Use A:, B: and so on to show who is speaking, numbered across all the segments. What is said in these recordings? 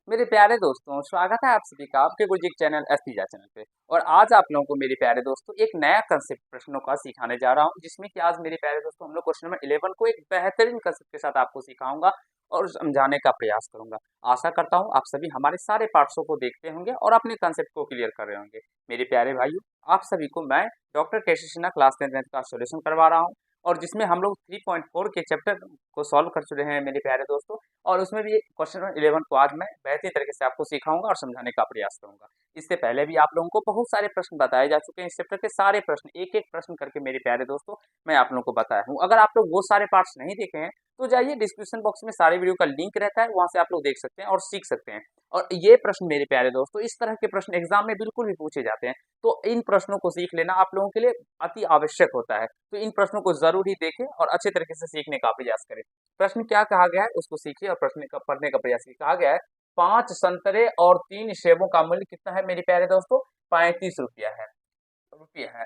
A: मेरे प्यारे दोस्तों, स्वागत है आप सभी का आपके गुरुजी के चैनल एसटीजा चैनल पे। और आज आप लोगों को मेरे प्यारे दोस्तों एक नया कंसेप्ट प्रश्नों का सिखाने जा रहा हूं, जिसमें कि आज मेरे प्यारे दोस्तों हम लोग क्वेश्चन नंबर 11 को एक बेहतरीन कंसेप्ट के साथ आपको सिखाऊंगा और समझाने का प्रयास करूंगा। आशा करता हूं आप सभी हमारे सारे पार्ट्सों को देखते होंगे और अपने कंसेप्ट को क्लियर कर रहे होंगे। मेरे प्यारे भाइयों, आप सभी को मैं डॉक्टर केसी सिन्हा क्लास 10th का सोल्यूशन करवा रहा हूँ, और जिसमें हम लोग 3.4 के चैप्टर को सॉल्व कर चुके हैं मेरे प्यारे दोस्तों। और उसमें भी क्वेश्चन नंबर 11 को आज मैं बेहतरीन तरीके से आपको सिखाऊंगा और समझाने का प्रयास करूंगा। इससे पहले भी आप लोगों को बहुत सारे प्रश्न बताए जा चुके हैं। इस चैप्टर के सारे प्रश्न एक एक प्रश्न करके मेरे प्यारे दोस्तों मैं आप लोगों को बताया हूँ। अगर आप लोग वो सारे पार्ट्स नहीं देखे हैं तो जाइए, डिस्क्रिप्शन बॉक्स में सारे वीडियो का लिंक रहता है, वहां से आप लोग देख सकते हैं और सीख सकते हैं। और ये प्रश्न मेरे प्यारे दोस्तों, इस तरह के प्रश्न एग्जाम में बिल्कुल भी पूछे जाते हैं, तो इन प्रश्नों को सीख लेना आप लोगों के लिए अति आवश्यक होता है। तो इन प्रश्नों को जरूर ही देखें और अच्छे तरीके से सीखने का प्रयास करें। प्रश्न क्या कहा गया है उसको सीखिए और प्रश्न का पढ़ने का प्रयास कीजिए। कहा गया है 5 संतरे और 3 सेबों का मूल्य कितना है मेरे प्यारे दोस्तों? 35 रुपया है।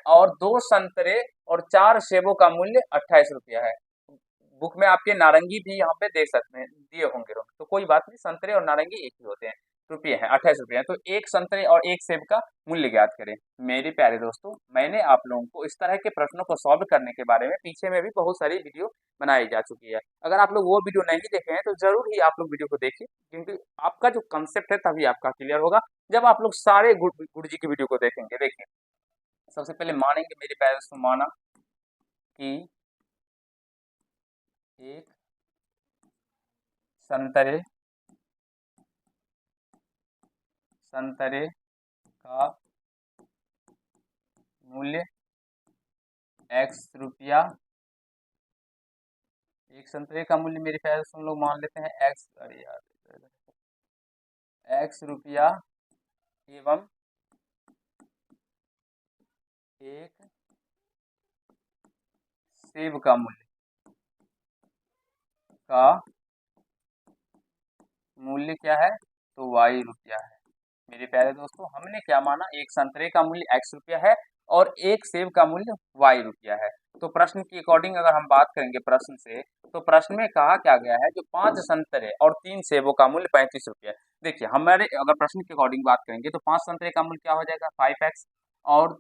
A: और 2 संतरे और 4 सेबों का मूल्य 28 रुपया है। बुक में आपके नारंगी भी यहाँ पे देख सकते हैं, दिए होंगे लोग, तो कोई बात नहीं, संतरे और नारंगी एक ही होते हैं। रुपये है 28 रुपये है, तो एक संतरे और एक सेब का मूल्य ज्ञात करें। मेरे प्यारे दोस्तों, मैंने आप लोगों को इस तरह के प्रश्नों को सॉल्व करने के बारे में पीछे में भी बहुत सारी वीडियो बनाई जा चुकी है। अगर आप लोग वो वीडियो नहीं देखे हैं तो जरूर ही आप लोग वीडियो को देखिए, क्योंकि आपका जो कंसेप्ट है तभी आपका क्लियर होगा जब आप लोग सारे गुरु जी की वीडियो को देखेंगे। देखिए, सबसे पहले मानेंगे मेरे प्यारे दोस्तों, माना कि एक संतरे संतरे का मूल्य x रुपया। एक संतरे का मूल्य मेरे प्यारे दोस्तों हम लोग मान लेते हैं x, अरे यार, x रुपया एवं एक सेब का मूल्य क्या है? तो y रुपया है। मेरे प्यारे दोस्तों, हमने क्या माना? एक संतरे का मूल्य x रुपया है और एक सेब का मूल्य y रुपया है। तो प्रश्न की अकॉर्डिंग अगर हम बात करेंगे प्रश्न से, तो प्रश्न में कहा क्या गया है? जो 5 संतरे और 3 सेबों का मूल्य 35 रुपया है। देखिए, हमारे अगर प्रश्न की अकॉर्डिंग बात करेंगे तो 5 संतरे का मूल्य क्या हो जाएगा? 5x। और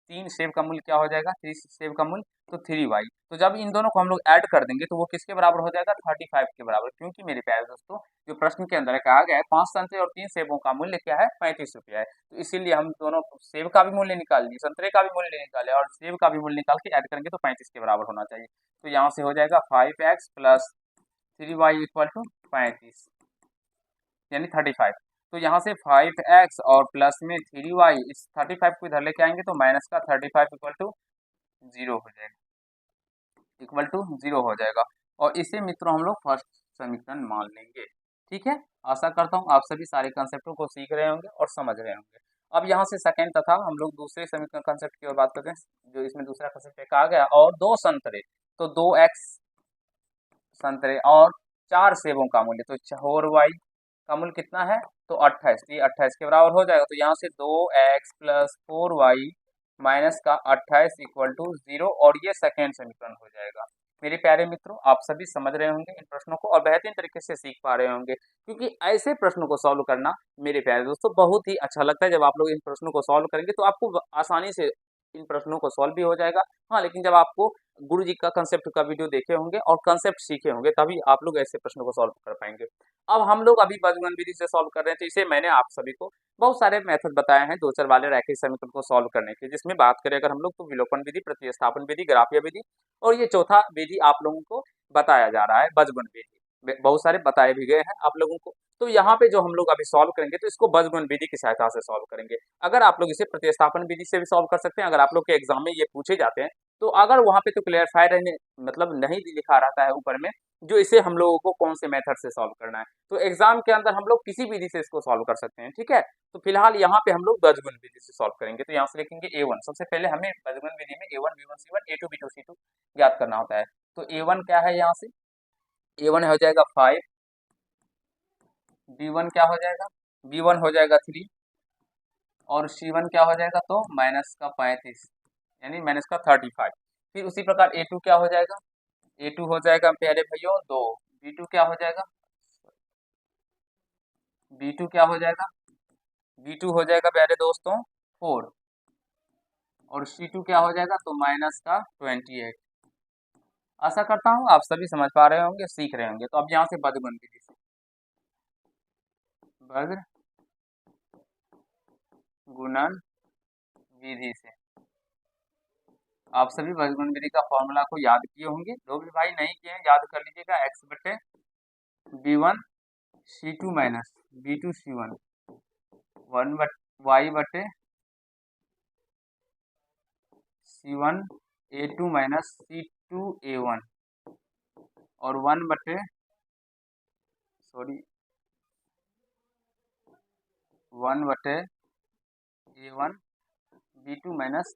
A: 3 सेब का मूल्य क्या हो जाएगा? 3 सेब का मूल्य तो 3y। तो जब इन दोनों को हम लोग ऐड कर देंगे तो वो किसके बराबर हो जाएगा? 35 के बराबर। क्योंकि मेरे प्यारे दोस्तों, जो प्रश्न के अंदर कहा गया है 5 संतरे और 3 सेबों का मूल्य क्या है? 35 रुपया है। तो इसीलिए हम दोनों सेब का भी मूल्य निकाल लिए, संतरे का भी मूल्य निकाले और सेब का भी मूल्य निकाल के ऐड करेंगे तो 35 के बराबर होना चाहिए। तो यहाँ से हो जाएगा 5x plus 3y equal to 35, यानी 35। तो यहाँ से 5x और प्लस में 3y, इस 35 को इधर लेके आएंगे तो माइनस का 35 इक्वल टू 0 हो जाएगा, हो जाएगा। और इसे मित्रों हम लोग फर्स्ट समीकरण मान लेंगे। ठीक है, आशा करता हूँ आप सभी सारे कंसेप्टों को सीख रहे होंगे और समझ रहे होंगे। अब यहाँ से सेकंड तथा हम लोग दूसरे समीकरण कंसेप्ट की ओर बात करते हैं। जो इसमें दूसरा कंसेप्ट कहा गया, और 2 संतरे, तो 2x संतरे और 4 सेबों का मूल्य, तो 4y का मूल्य कितना है? तो 28। ये 28 के बराबर हो जाएगा। तो यहाँ से 2x प्लस 4y माइनस का 28 इक्वल टू 0, और ये सेकेंड समीकरण हो जाएगा। मेरे प्यारे मित्रों, आप सभी समझ रहे होंगे इन प्रश्नों को और बेहतरीन तरीके से सीख पा रहे होंगे, क्योंकि ऐसे प्रश्नों को सॉल्व करना मेरे प्यारे दोस्तों बहुत ही अच्छा लगता है। जब आप लोग इन प्रश्नों को सॉल्व करेंगे तो आपको आसानी से इन प्रश्नों को सॉल्व भी हो जाएगा। हाँ, लेकिन जब आपको गुरु जी का कंसेप्ट का वीडियो देखे होंगे और कंसेप्ट सीखे होंगे तभी आप लोग ऐसे प्रश्नों को सॉल्व कर पाएंगे। अब हम लोग अभी बजगुणन विधि से सॉल्व कर रहे हैं, तो इसे मैंने आप सभी को बहुत सारे मेथड बताए हैं दो चर वाले रैखिक समीकरण को सॉल्व करने के, जिसमें बात करें अगर हम लोग तो विलोपन विधि, प्रतिस्थापन विधि, ग्राफीय विधि, और ये चौथा विधि आप लोगों को बताया जा रहा है बजगुण विधि। बहुत सारे बताए भी गए हैं आप लोगों को। तो यहाँ पे जो हम लोग अभी सॉल्व करेंगे तो इसको बजगुण विधि की सहायता से सॉल्व करेंगे। अगर आप लोग इसे प्रतिस्थापन विधि से भी सॉल्व कर सकते हैं, अगर आप लोग के एग्जाम में ये पूछे जाते हैं, तो अगर वहां पे तो क्लियरफाई रहने मतलब नहीं लिखा रहता है ऊपर में, जो इसे हम लोगों को कौन से मेथड से सॉल्व करना है, तो एग्जाम के अंदर हम लोग किसी विधि से इसको सॉल्व कर सकते हैं। ठीक है, तो फिलहाल यहाँ पे हम लोग बजगुण विधि से सॉल्व करेंगे। तो यहाँ से लिखेंगे A1। सबसे पहले हमें बजगुण विधि में A1 B1 C1 A2 B2 C2 ज्ञात करना होता है। तो A1 क्या है? यहाँ से A1 हो जाएगा 5, B1 क्या हो जाएगा? B1 हो जाएगा 3, और C1 क्या हो जाएगा? तो माइनस का 35, यानी माइनस का 35। फिर उसी प्रकार A2 क्या हो जाएगा? A2 हो जाएगा प्यारे भाइयों 2, B2 क्या हो जाएगा? B2 क्या हो जाएगा, B2 हो जाएगा प्यारे दोस्तों 4, और C2 क्या हो जाएगा, तो माइनस का 28। आशा करता हूँ आप सभी समझ पा रहे होंगे, सीख रहे होंगे। तो अब यहाँ से बदगुण विधि से, बद गुणन विधि से आप सभी बदगुण विधि का फॉर्मूला को याद किए होंगे। जो भी भाई नहीं किए हैं याद कर लीजिएगा, x बटे B1 C2 minus B2 C1 y बटे C1 A2 minus C2 A1 और 1 बटे सॉरी 1 बटे A1 B2 minus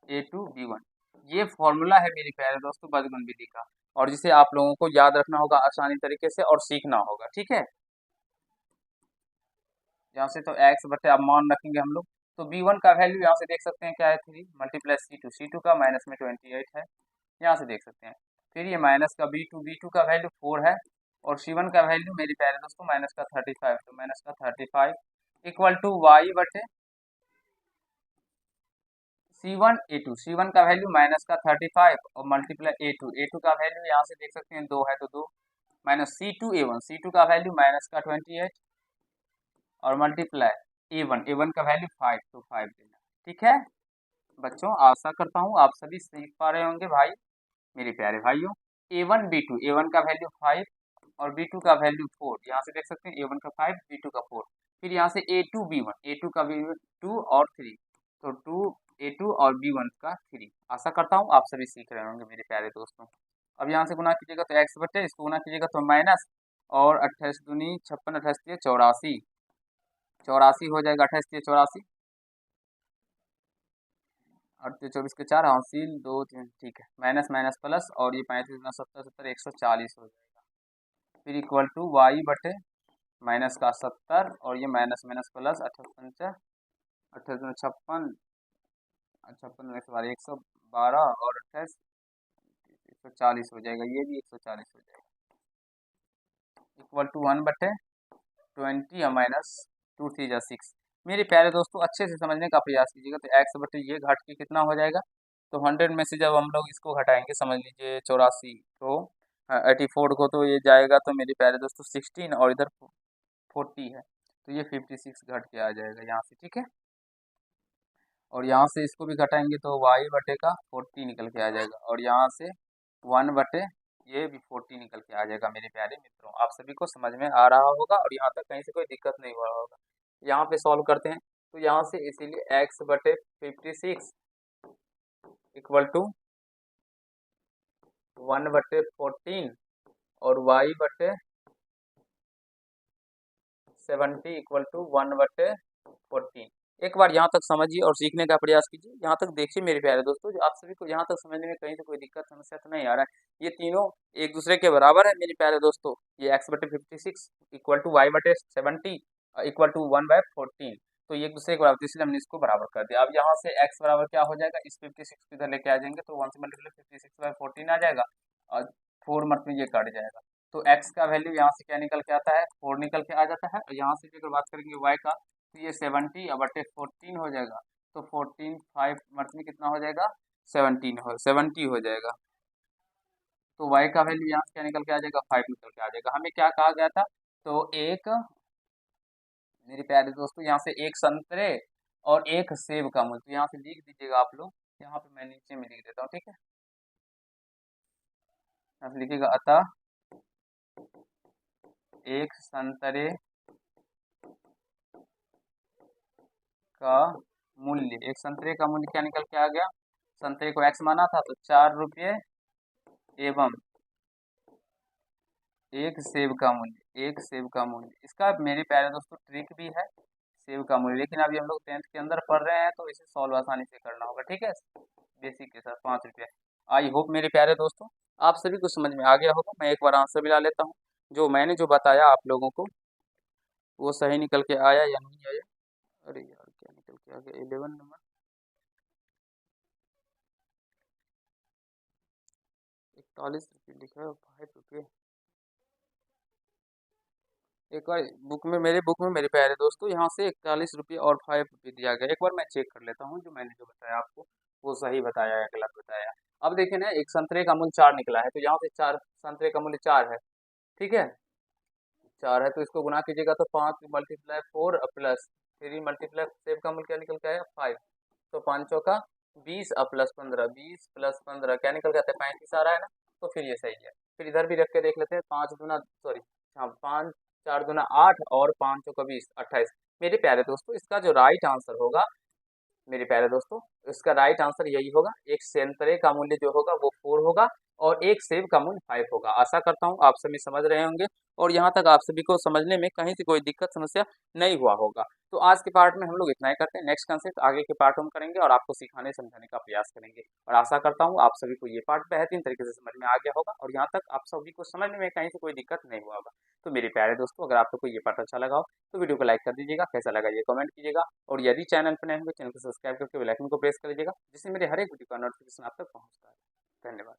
A: A2 B1। ये फॉर्मूला है मेरे प्यारे दोस्तों बदगुण विधि का, और जिसे आप लोगों को याद रखना होगा आसानी तरीके से और सीखना होगा, ठीक है। यहाँ से तो x बटे अब मान रखेंगे हम लोग, तो B1 का वैल्यू यहाँ से देख सकते हैं क्या है 3 मल्टीप्लाई C2 का माइनस में 28 है, यहाँ से देख सकते हैं। फिर ये माइनस का B2 का वैल्यू 4 है, और C1 का वैल्यू मेरे प्यारे दोस्तों माइनस का 35, तो माइनस का 35 इक्वल टू y बटे C1 का वैल्यू माइनस का 35 और मल्टीप्लाई A2 का वैल्यू यहाँ से देख सकते हैं 2 है, तो 2 माइनस C2 का वैल्यू माइनस का 28 और मल्टीप्लाई A1 का वैल्यू 5, तो 5 देना, ठीक है बच्चों। आशा करता हूँ आप सभी सीख पा रहे होंगे भाई मेरे प्यारे भाइयों। A1 का वैल्यू 5 और B2 का वैल्यू 4, यहाँ से देख सकते हैं A1 का 5 B2 का 4। फिर यहाँ से A2 का B1 2 और 3, तो 2 A2 और B1 का 3। आशा करता हूँ आप सभी सीख रहे होंगे मेरे प्यारे दोस्तों। अब यहाँ से गुना कीजिएगा तो x बटे, इसको गुना कीजिएगा तो माइनस, और 28 दूनी 56, 28 84, 84 हो जाएगा, 28 84 और 24 के 4 हासिल 2 3, ठीक है, माइनस माइनस प्लस, और ये 35 70 70 140 हो जाएगा। फिर इक्वल टू y बटे माइनस का 70 और ये माइनस माइनस प्लस 58 58 56 56 एक सौ 112 और 28 140 हो जाएगा, ये भी 140 हो जाएगा, इक्वल टू 1 बटे 20 या माइनस 2 3 जा 6। मेरे प्यारे दोस्तों अच्छे से समझने का प्रयास कीजिएगा, तो x बटे ये घट के कितना हो जाएगा, तो 100 में से जब हम लोग इसको घटाएंगे, समझ लीजिए 84 तो 84 को, तो ये जाएगा तो मेरे प्यारे दोस्तों 16 और इधर 40 है, तो ये 56 घट के आ जाएगा यहाँ से, ठीक है। और यहाँ से इसको भी घटाएंगे तो y बटे का 40 निकल के आ जाएगा, और यहाँ से 1 बटे ये भी 40 निकल के आ जाएगा। मेरे प्यारे मित्रों आप सभी को समझ में आ रहा होगा, और यहाँ तक कहीं से कोई दिक्कत नहीं हो रहा होगा। यहाँ पे सॉल्व करते हैं, तो यहाँ से इसीलिए x बटे 56 इक्वल टू 1 बटे 14 और y बटे 70 इक्वल टू 1 बटे 14। एक बार यहाँ तक समझिए और सीखने का प्रयास कीजिए। यहाँ तक देखिए मेरे प्यारे दोस्तों, जो आप सभी को यहाँ तक समझने में कहीं से कोई दिक्कत समस्या तो नहीं आ रहा है। ये तीनों एक दूसरे के बराबर है मेरे प्यारे दोस्तों। ये x बटे 56 इक्वल टू वाई बटे 70 इक्वल टू 1/14, तो ये एक दूसरे के बराबर, इसलिए हमने इसको बराबर कर दिया। अब यहाँ से x बराबर क्या हो जाएगा, इस 56 को इधर लेके आ जाएंगे, तो 1 से मल्टीप्लाई 56/14 आ जाएगा, और 4 मतलब ये कट जाएगा, तो x का वैल्यू यहाँ से क्या निकल के आता है, 4 निकल के आ जाता है। और यहाँ से भी अगर बात करेंगे y का, तो ये 70 बटे 14 हो जाएगा, तो 14 5 मतलब कितना हो जाएगा, 70 हो जाएगा। तो y का वैल्यू यहाँ से क्या निकल के आ जाएगा, 5 निकल के आ जाएगा। हमें क्या कहा गया था, तो एक मेरे प्यारे दोस्तों यहाँ से एक संतरे और एक सेब का मूल्य, तो यहाँ से लिख दीजिएगा आप लोग, यहाँ पे मैं नीचे में लिख देता हूँ, ठीक है। यहाँ से लिखिएगा, अतः एक संतरे का मूल्य, एक संतरे का मूल्य क्या निकल के आ गया, संतरे को x माना था तो 4 रुपये एवं एक सेब का मूल्य, एक सेब का मूल्य। इसका मेरे प्यारे दोस्तों ट्रिक भी है सेब का मूल्य, लेकिन अभी हम लोग 10th के अंदर पढ़ रहे हैं, तो इसे सॉल्व आसानी से करना होगा, ठीक है। बेसिक के साथ 5 रुपये। आई होप मेरे प्यारे दोस्तों आप सभी को समझ में आ गया होगा। मैं एक बार आंसर भी ला लेता हूँ, जो मैंने जो बताया आप लोगों को वो सही निकल के आया या नहीं आया। अरे यार क्या निकल के आ गया, 11 नंबर 41 रुपये लिखा है, 5 रुपये। एक बार मेरे बुक में मेरे प्यारे दोस्तों यहाँ से 41 रुपये और 5 रुपये दिया गया। एक बार मैं चेक कर लेता हूँ जो मैंने जो बताया आपको वो सही बताया या गलत बताया। अब देखिए ना, एक संतरे का मूल्य 4 निकला है, तो यहाँ से 4 संतरे का मूल्य 4 है। ठीक है, 4 है तो इसको गुना कीजिएगा तो 5 × 4 प्लस 3 × सेब का मूल्य क्या निकल के आया 5। तो 5 चौका 20 प्लस 15, 20 + 15 क्या निकल के आता है 35 आ रहा है ना। तो फिर ये सही है। फिर इधर भी रख के देख लेते हैं, 5 दूना सॉरी, हाँ 5 4 दूना 8 और 5 चौका 20 28। मेरे प्यारे दोस्तों इसका जो राइट आंसर होगा मेरे प्यारे दोस्तों, इसका राइट आंसर यही होगा। एक संतरे का मूल्य जो होगा वो 4 होगा और एक सेब का मूल्य 5 होगा। आशा करता हूँ आप सभी समझ रहे होंगे और यहाँ तक आप सभी को समझने में कहीं से कोई दिक्कत समस्या नहीं हुआ होगा। तो आज के पार्ट में हम लोग इतना ही करते हैं। नेक्स्ट कंसेप्ट आगे के पार्ट में करेंगे और आपको सिखाने समझाने का प्रयास करेंगे। और आशा करता हूँ आप सभी को ये पार्ट बेहतरीन तरीके से समझ में आ गया होगा और यहाँ तक आप सभी को समझने में कहीं से कोई दिक्कत नहीं हुआ होगा। तो मेरे प्यारे दोस्तों, अगर आप लोग को ये पार्ट अच्छा लगा हो तो वीडियो को लाइक कर दीजिएगा, कैसा लगा ये कमेंट कीजिएगा और यदि चैनल पर नए होंगे चैनल को सब्सक्राइब करके बेल आइकन को प्रेस कर लीजिएगा, जिससे मेरे हर एक वीडियो का नोटिफिकेशन आप तक पहुंचता है। धन्यवाद।